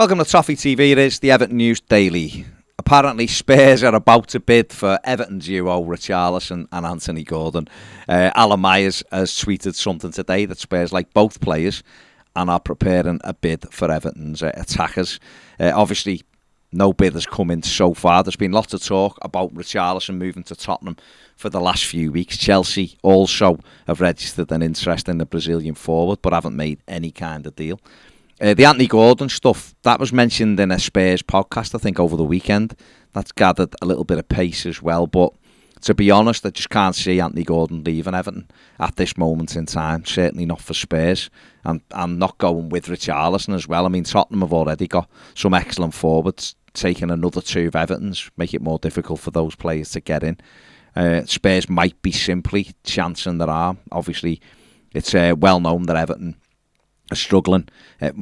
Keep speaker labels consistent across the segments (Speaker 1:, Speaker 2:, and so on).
Speaker 1: Welcome to Toffee TV. It is the Everton News Daily. Apparently, Spurs are about to bid for Everton duo Richarlison and Anthony Gordon. Alan Myers has tweeted something today that Spurs like both players and are preparing a bid for Everton's attackers. Obviously, no bid has come in so far. There's been lots of talk about Richarlison moving to Tottenham for the last few weeks. Chelsea also have registered an interest in the Brazilian forward but haven't made any kind of deal. The Anthony Gordon stuff, that was mentioned in a Spurs podcast, I think, over the weekend. That's gathered a little bit of pace as well. But to be honest, I just can't see Anthony Gordon leaving Everton at this moment in time. Certainly not for Spurs. And I'm not going with Richarlison as well. I mean, Tottenham have already got some excellent forwards. Taking another two of Everton's make it more difficult for those players to get in. Spurs might be simply chancing their arm. Obviously, it's well known that Everton are struggling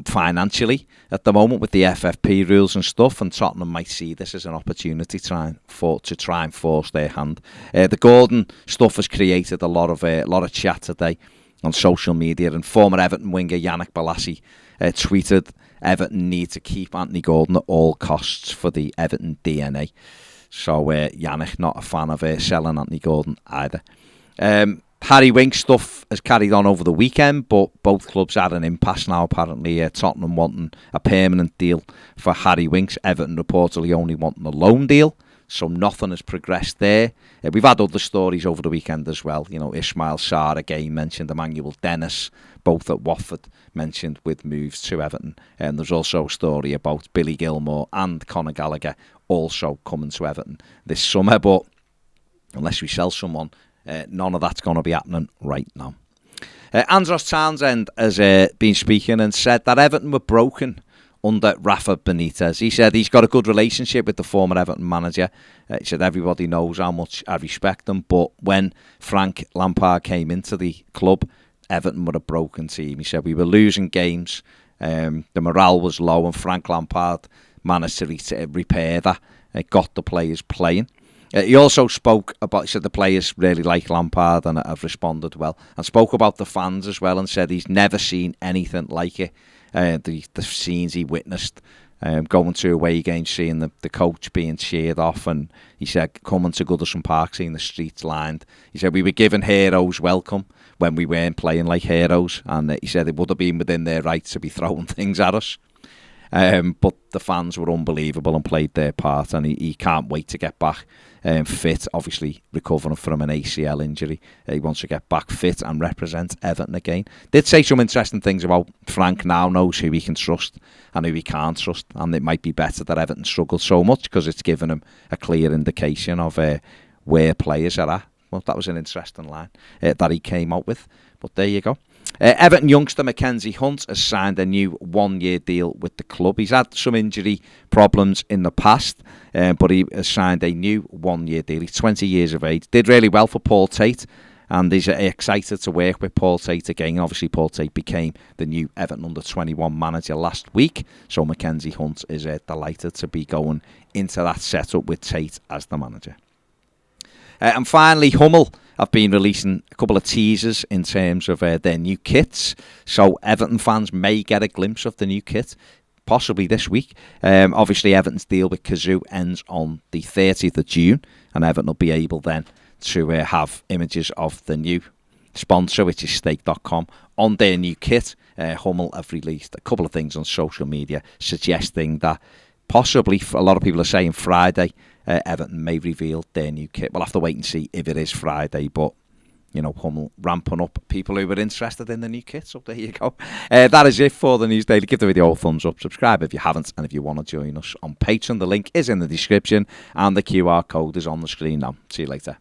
Speaker 1: financially at the moment with the FFP rules and stuff, and Tottenham might see this as an opportunity to try and force their hand. The Gordon stuff has created a lot of chat today on social media, and former Everton winger Yannick Bolasie tweeted, Everton need to keep Anthony Gordon at all costs for the Everton DNA. So Yannick not a fan of selling Anthony Gordon either. Harry Winks stuff has carried on over the weekend, but both clubs are at an impasse now. Apparently, Tottenham wanting a permanent deal for Harry Winks. Everton reportedly only wanting a loan deal, so nothing has progressed there. We've had other stories over the weekend as well. You know, Ismail Sarr again mentioned, Emmanuel Dennis, both at Watford, mentioned with moves to Everton. And there's also a story about Billy Gilmour and Conor Gallagher also coming to Everton this summer. But unless we sell someone, none of that's going to be happening right now. Andros Townsend has been speaking and said that Everton were broken under Rafa Benitez. He said he's got a good relationship with the former Everton manager. He said everybody knows how much I respect them, but when Frank Lampard came into the club, Everton were a broken team. He said we were losing games, the morale was low, and Frank Lampard managed to repair that. It got the players playing. He also spoke about, he said the players really like Lampard and have responded well, and spoke about the fans as well, and said he's never seen anything like it. The scenes he witnessed going to away games, seeing the coach being cheered off, and he said coming to Goodison Park, seeing the streets lined. He said we were given heroes welcome when we weren't playing like heroes, and he said it would have been within their rights to be throwing things at us. But the fans were unbelievable and played their part, and he can't wait to get back fit, obviously recovering from an ACL injury. He wants to get back fit and represent Everton again. Did say some interesting things about Frank now knows who he can trust and who he can't trust, and it might be better that Everton struggle so much because it's given him a clear indication of where players are at. Well, that was an interesting line that he came out with, but there you go. Everton youngster Mackenzie Hunt has signed a new one-year deal with the club. He's had some injury problems in the past, but he has signed a new one-year deal. He's 20 years of age. Did really well for Paul Tate, and he's excited to work with Paul Tate again. Obviously, Paul Tate became the new Everton under-21 manager last week, so Mackenzie Hunt is delighted to be going into that setup with Tate as the manager. And finally, Hummel have been releasing a couple of teasers in terms of their new kits. So Everton fans may get a glimpse of the new kit, possibly this week. Obviously, Everton's deal with Kazoo ends on the 30th of June, and Everton will be able then to have images of the new sponsor, which is Stake.com, on their new kit. Hummel have released a couple of things on social media suggesting that possibly, a lot of people are saying Friday, Everton may reveal their new kit. We'll have to wait and see if it is Friday, but, you know, Hummel ramping up people who are interested in the new kit. So there you go. That is it for the News Daily. Give the video a thumbs up, subscribe if you haven't, and if you want to join us on Patreon, the link is in the description, and the QR code is on the screen now. See you later.